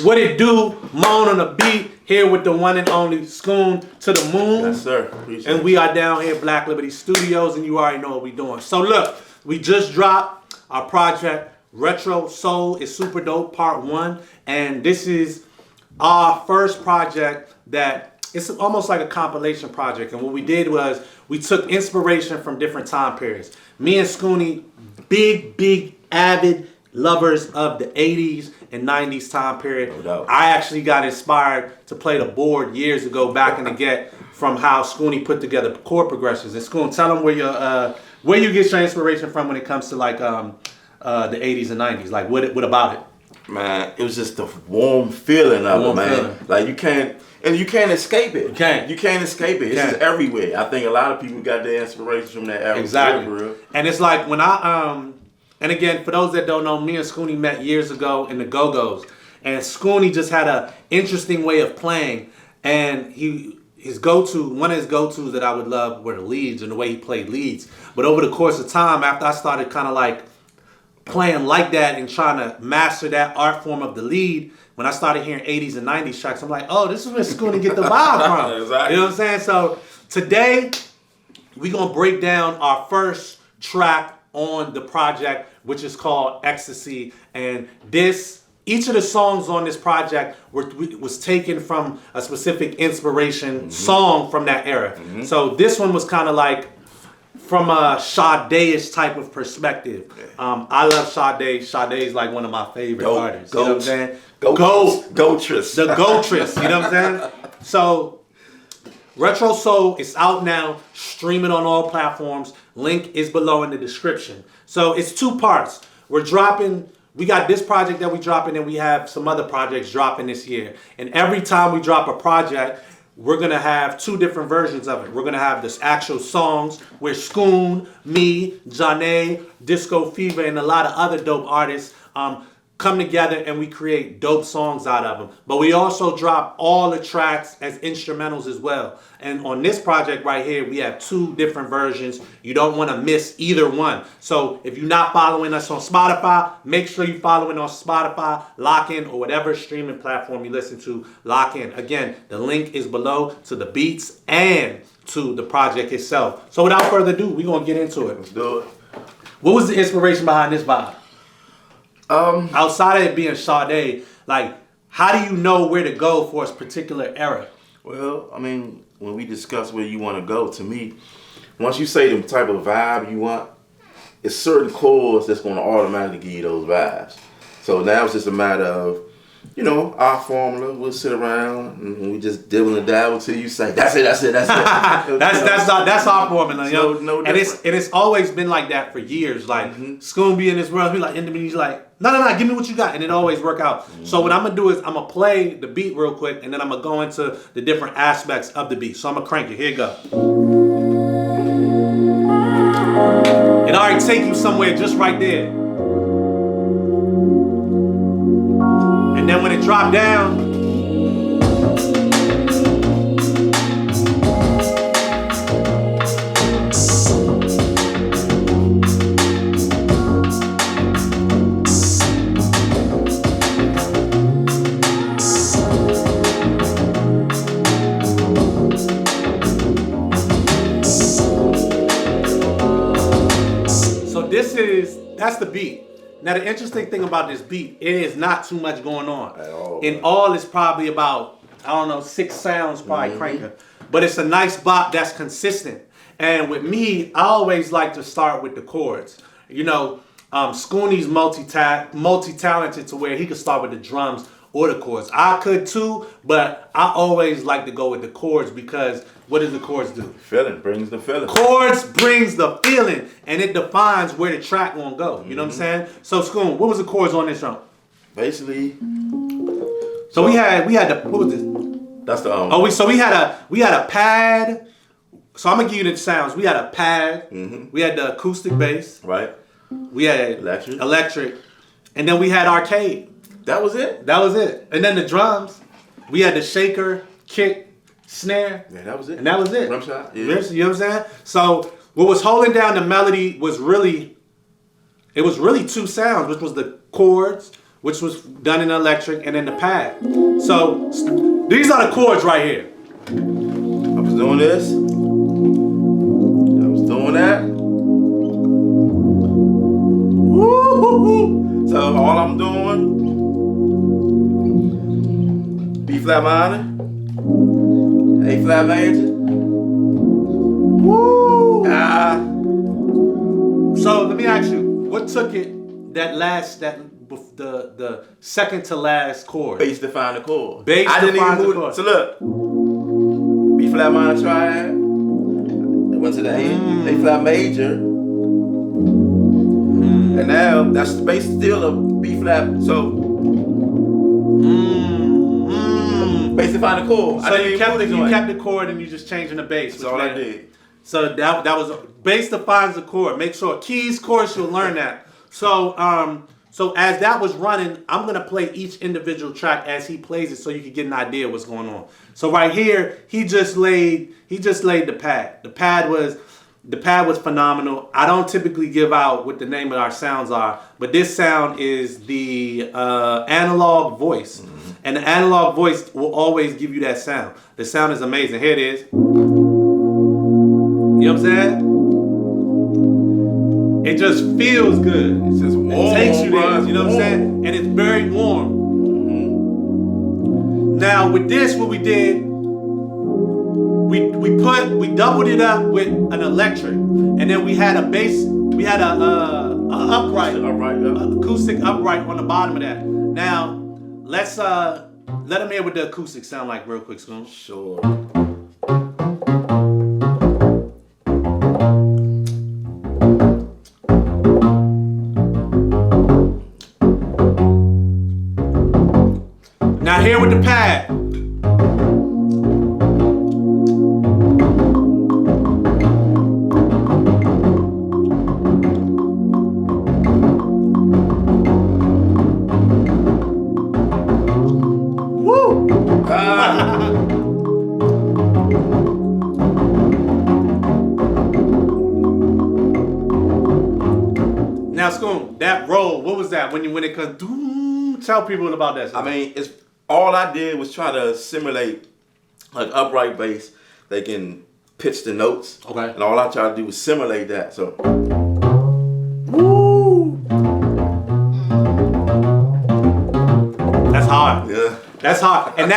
What it do? Moan on the beat here with the one and only Schoon to the moon. Yes, sir. Appreciate and it. we are down here at Black Liberty Studios, and you already know what we're doing. So look, we just dropped our project Retro Soul is Super Dope Part 1, and this is our first project that it's almost like a compilation project. And what we did was we took inspiration from different time periods. Me and Schoony, big avid lovers of the 80s and 90s time period. No doubt. I actually got inspired to play the board years ago back in the get from how Schoony put together chord progressions. And Schoon, tell them where you get your inspiration from when it comes to like the 80s and 90s. Like what about it? Man, it was just the warm feeling of it, man. Like you can't escape it. You can't escape it. It's just everywhere. I think a lot of people got their inspiration from that era. Exactly. And it's like when and again, for those that don't know, me and Schoony met years ago in the Go-Go's. And Schoony just had an interesting way of playing. And one of his go-tos that I would love were the leads and the way he played leads. But over the course of time, after I started kind of like playing like that and trying to master that art form of the lead, when I started hearing 80s and 90s tracks, I'm like, oh, this is where Schoony get the vibe from. Exactly. You know what I'm saying? So today, we're going to break down our first track on the project, which is called Ecstasy. And each of the songs on this project was taken from a specific inspiration song from that era. So this one was kind of like from a Sade-ish type of perspective. I love Sade. Sade is like one of my favorite artists. You know what I'm saying? Goatress. The Goatress. You know what I'm saying? So Retro Soul is out now, streaming on all platforms. Link is below in the description. So it's two parts. We got this project that we dropping, and we have some other projects dropping this year. And every time we drop a project, we're going to have two different versions of it. We're going to have this actual songs where Schoon, me, Janae, Disco Fever, and a lot of other dope artists come together and we create dope songs out of them. But we also drop all the tracks as instrumentals as well. And on this project right here, we have two different versions. You don't want to miss either one. So if you're not following us on Spotify, make sure you're following on Spotify, lock in, or whatever streaming platform you listen to, lock in. Again, the link is below to the beats and to the project itself. So without further ado, we're going to get into it. Let's do it. What was the inspiration behind this vibe? Outside of it being Sade, like, how do you know where to go for a particular era? Well, I mean, when we discuss where you want to go, to me, once you say the type of vibe you want, it's certain chords that's going to automatically give you those vibes. So now it's just a matter of, our formula. We'll sit around and we just dibble and dabble till you say, that's it. That's our formula, No and it's always been like that for years. Like Schoon be in this world, he's like, no, give me what you got, and it always work out. So what I'm gonna do is I'm gonna play the beat real quick, and then I'm gonna go into the different aspects of the beat. So I'm gonna crank it. Here you go. It already take you somewhere just right there. And then when it dropped down, that's the beat. Now the interesting thing about this beat, it is not too much going on. At all. In all, it's probably about, 6 sounds probably cranking. But it's a nice bop that's consistent. And with me, I always like to start with the chords. Schoony's multi-talented to where he could start with the drums or the chords. I could too, but I always like to go with the chords because what does the chords do? Feeling brings the feeling. Chords brings the feeling, and it defines where the track won't go. You know what I'm saying? So Schoon, what was the chords on this song? Basically. So we had the, what was this? That's the we had a pad. So I'm gonna give you the sounds. We had a pad. We had the acoustic bass. Right. We had electric, and then we had arcade. That was it? That was it. And then the drums, we had the shaker, kick, snare. Yeah, that was it. And that was it. Drum shot. Yeah. You know what I'm saying? So what was holding down the melody was really two sounds, which was the chords, which was done in electric, and then the pad. So these are the chords right here. I was doing this. I was doing that. Woo-hoo-hoo. So all I'm doing, B flat minor, A flat major. Woo! So let me ask you, what took it the second to last chord? Bass define the chord. Bass I didn't defines even the move. chord. So look, B flat minor triad. It went to the A flat major, and now that's bass still a B flat. So bass define the chord. So you kept the chord and you just changing the bass. That's all I did. So that was bass defines the chord. Make sure keys course you'll learn that. So as that was running, I'm gonna play each individual track as he plays it, so you can get an idea of what's going on. So right here, he just laid the pad. The pad was phenomenal. I don't typically give out what the name of our sounds are, but this sound is the analog voice, and the analog voice will always give you that sound. The sound is amazing. Here it is. You know what I'm saying? It just feels good. It's just warm. It takes you there. You know what I'm saying? And it's very warm. Now with this, what we did, we doubled it up with an electric, and then we had a bass. We had a upright, acoustic upright on the bottom of that. Now let's let them hear what the acoustic sound like real quick, Spoon. Sure. Now here with the pad. Woo! Now, Scoon, that roll, what was that? When it comes, tell people about that. I mean, it's all I did was try to simulate like upright bass. They can pitch the notes. Okay. And all I tried to do was simulate that. So. Woo! That's hard. Yeah. That's hard. And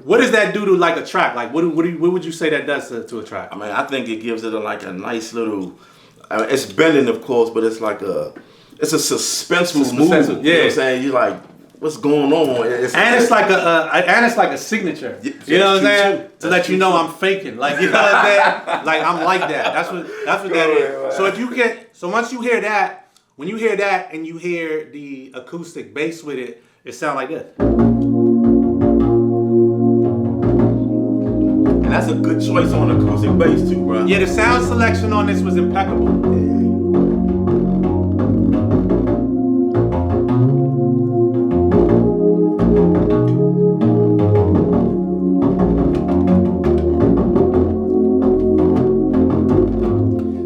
what does that do to like a track? Like, what would you say that does to a track? I mean, I think it gives it a nice little. I mean, it's bending, of course, but it's like it's a suspenseful move. Yeah. You know what I'm saying? You're like, what's going on? It's like a signature. You know what I'm saying? To let you know I'm faking. Like, you know what I'm saying? Like, I'm like that. That's what that is. So once you hear that, when you hear that and you hear the acoustic bass with it, it sounds like this. And that's a good choice on acoustic bass too, bro. Yeah, the sound selection on this was impeccable.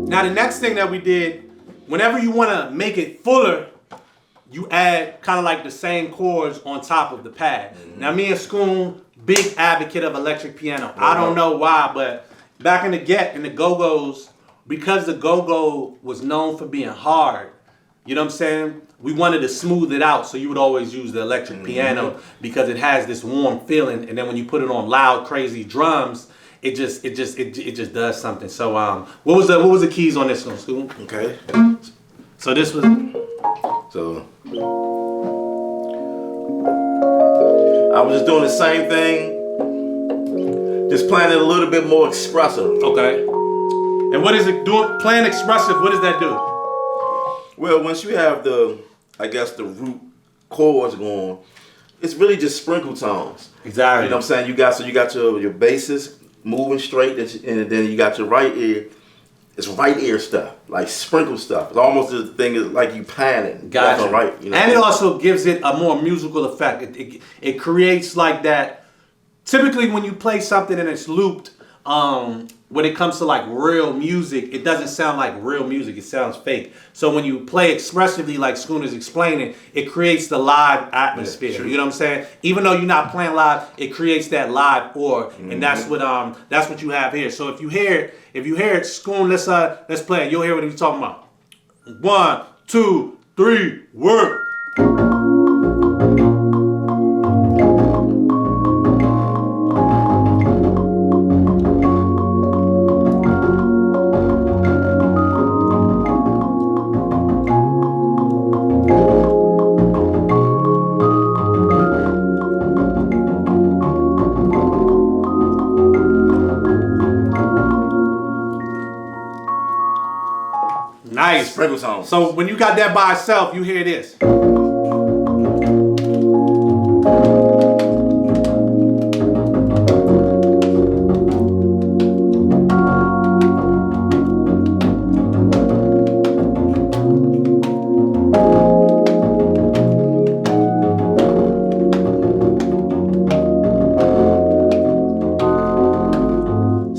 Now the next thing that we did, whenever you want to make it fuller, you add kind of like the same chords on top of the pad. Now me and Scoon, big advocate of electric piano. I don't know why, but back in the Go-Go's, because the Go-Go was known for being hard, you know what I'm saying? We wanted to smooth it out, so you would always use the electric piano because it has this warm feeling, and then when you put it on loud, crazy drums, it just does something. So what was the keys on this one, Scoon? Okay. So this was. So I was just doing the same thing, just playing it a little bit more expressive. Okay. And what is it doing? Playing expressive, what does that do? Well, once you have the root chords going, it's really just sprinkle tones. Exactly. You know what I'm saying? You got your basses moving straight, and then you got your right ear. It's right ear stuff, like sprinkle stuff. It's almost the thing is like you panning. Gotcha. Right. You know? And it also gives it a more musical effect. It creates like that. Typically, when you play something and it's looped, when it comes to like real music, it doesn't sound like real music. It sounds fake. So when you play expressively, like Schooner's explaining, it creates the live atmosphere. Yeah, you know what I'm saying? Even though you're not playing live, it creates that live aura, and that's what you have here. So if you hear it, Schoon, let's play it. You'll hear what he's talking about. 1, 2, 3, work. Nice. Sprinkle song. So when you got that by itself, you hear this.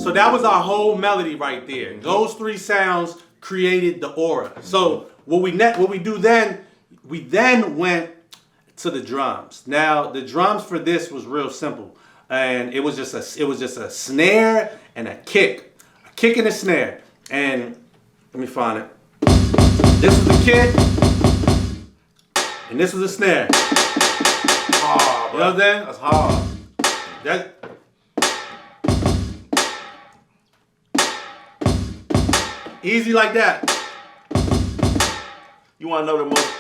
So that was our whole melody right there. Those three sounds created the aura. So what we do then, we then went to the drums. Now the drums for this was real simple, and it was just a snare and a kick and a snare. And let me find it. This was the kick, and this was the snare. Hard, bro. You know what I'm saying? That's hard. That. Easy like that. You want to know the most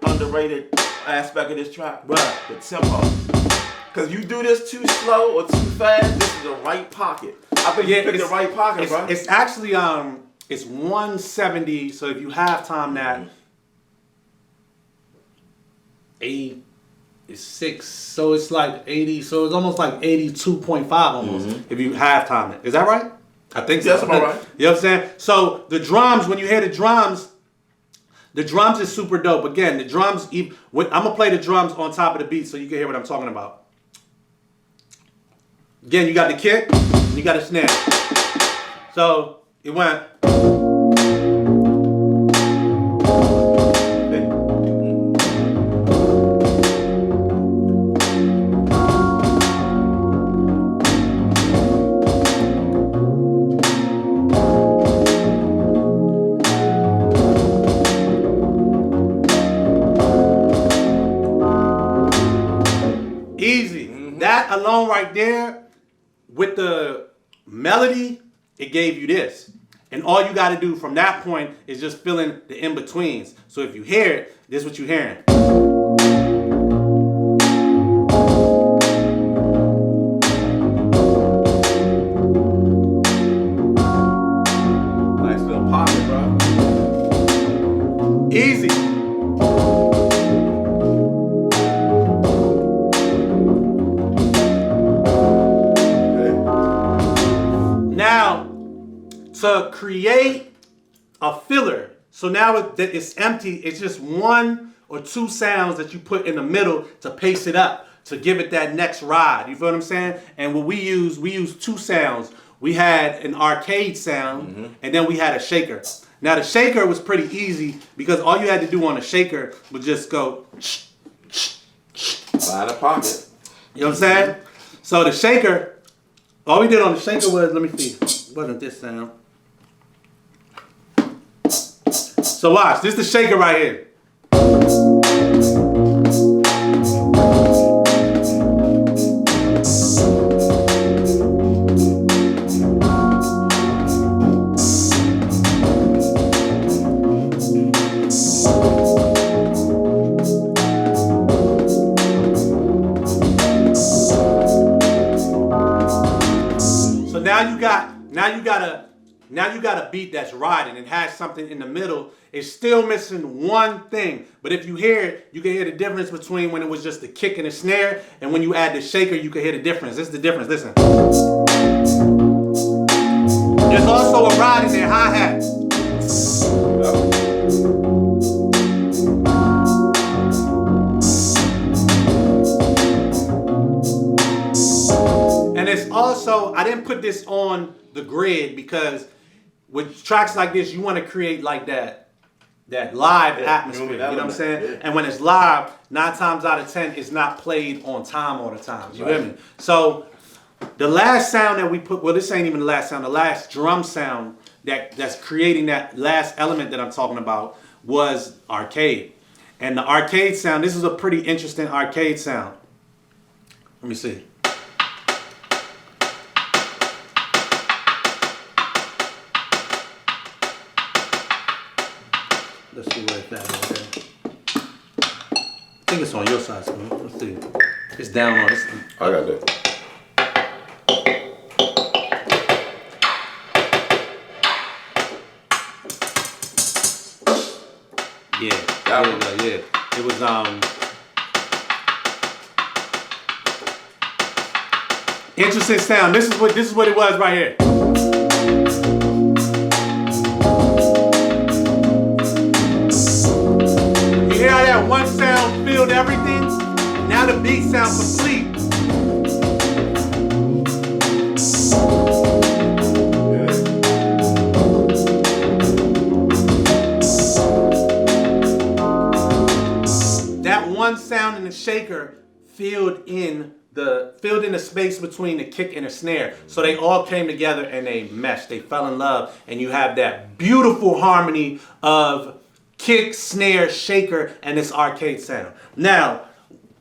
underrated aspect of this track? Right. The tempo. Because you do this too slow or too fast, this is the right pocket. I think you picked the right pocket, bro. It's actually it's 170. So if you halftime that, 86. So it's like 80. So it's almost like 82.5 almost. If you halftime it, is that right? I think so. That's about right. You know what I'm saying? So the drums, when you hear the drums is super dope. Again, the drums, I'm gonna play the drums on top of the beat so you can hear what I'm talking about. Again, you got the kick, and you got a snare. So it went. Easy. That alone right there, with the melody, it gave you this. And all you got to do from that point is just fill in the in-betweens. So if you hear it, this is what you're hearing. Nice little pocket, bro. Easy. Now, to create a filler, so now that it's empty, it's just one or two sounds that you put in the middle to pace it up, to give it that next ride. You feel what I'm saying? And what we use two sounds. We had an arcade sound, and then we had a shaker. Now the shaker was pretty easy because all you had to do on a shaker was just go By the pocket. You know what I'm saying? So the shaker, all we did on the shaker was, let me see, wasn't this sound. So watch, this is the shaker right here. So now you got a beat that's riding and has something in the middle. It's still missing one thing, but if you hear it, you can hear the difference between when it was just the kick and the snare, and when you add the shaker, you can hear the difference. This is the difference. Listen. There's also a ride in there, hi-hat. And it's also, I didn't put this on the grid because with tracks like this, you want to create like that live atmosphere. You know what I'm saying? Yeah. And when it's live, 9 times out of 10, it's not played on time all the time. You hear me? So the last sound that we put, well, this ain't even the last sound. The last drum sound that's creating that last element that I'm talking about was arcade. And the arcade sound, this is a pretty interesting arcade sound. Let me see. Let's see where it's at. Okay. I think it's on your side, Spoon. Let's see. It's down on this. I got that. Yeah. It was interesting sound. This is what it was right here. You hear how that one sound filled everything? Now the beat sounds complete. That one sound in the shaker filled in the space between the kick and the snare. So they all came together and they meshed. They fell in love, and you have that beautiful harmony of kick, snare, shaker, and this arcade sound. Now,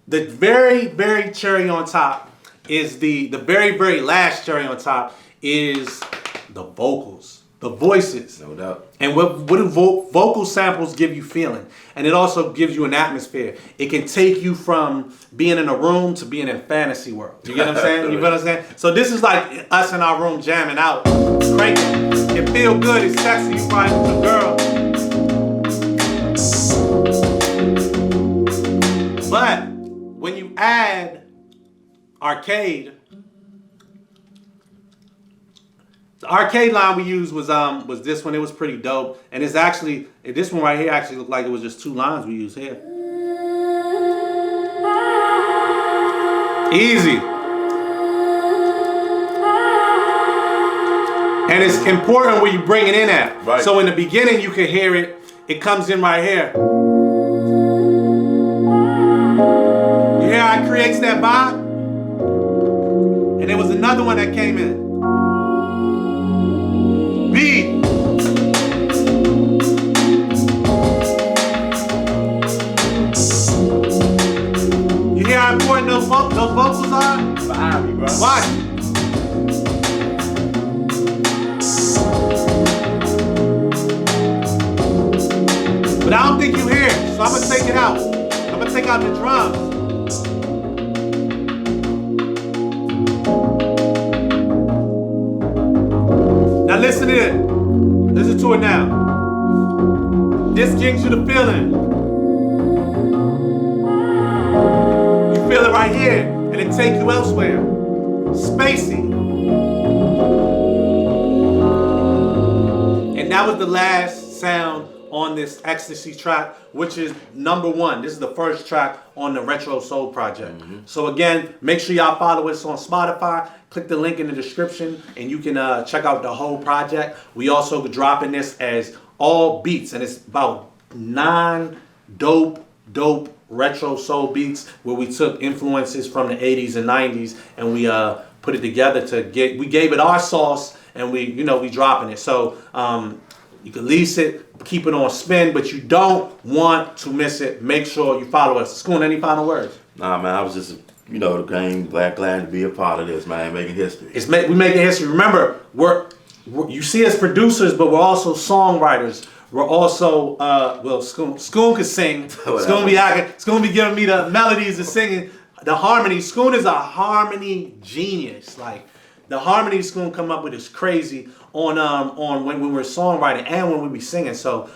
the very, very cherry on top is the very, very last cherry on top is the vocals, the voices. No doubt. And what do vocal samples give you feeling? And it also gives you an atmosphere. It can take you from being in a room to being in fantasy world. You get what I'm saying? You know what I'm saying? So this is like us in our room jamming out, cranking. It feel good, it's sexy, you find a girl. But when you add arcade, the arcade line we used was this one. It was pretty dope, and it's actually this one right here actually looked like it was just 2 lines we used here. Easy. And it's important where you bring it in at. Right. So in the beginning you can hear it. It comes in right here. You hear how it creates that vibe? And there was another one that came in. B. You hear how important those vocals are? Behind me, bro. Watch. But I don't think you hear it, so I'm gonna take it out. I'm gonna take out the drums. Now listen to it. Listen to it now. This gives you the feeling. You feel it right here, and it take you elsewhere. Spacey. And that was the last sound on this Ecstasy track, which is number 1. This is the first track on the Retro Soul project. So again, make sure y'all follow us on Spotify. Click the link in the description and you can check out the whole project. We also dropping this as all beats, and it's about 9 dope retro soul beats where we took influences from the 80s and 90s and we put it together we gave it our sauce, and we dropping it. So you can lease it, keep it on spin, but you don't want to miss it. Make sure you follow us. School, any final words? Nah, man, I was just, glad to be a part of this, man, making history. We making history. Remember, you see us producers, but we're also songwriters. We're also, Schoon can sing. Schoon be giving me the melodies and singing. The harmony. Schoon is a harmony genius. Like, the harmony Schoon come up with is crazy on when we're songwriting and when we be singing. So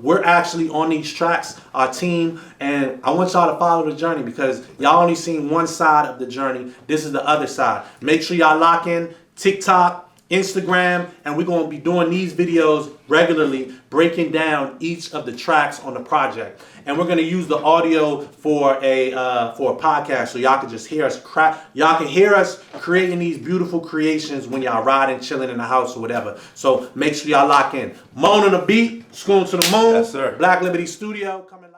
we're actually on these tracks, our team, and I want y'all to follow the journey because y'all only seen one side of the journey. This is the other side. Make sure y'all lock in TikTok, Instagram, and we're going to be doing these videos regularly, breaking down each of the tracks on the project. And we're going to use the audio for a podcast, so y'all can just hear us y'all can hear us creating these beautiful creations when y'all riding, chilling in the house or whatever. So make sure y'all lock in. Mone on the beat, School to the Moon. Yes, sir. Black Liberty Studio coming.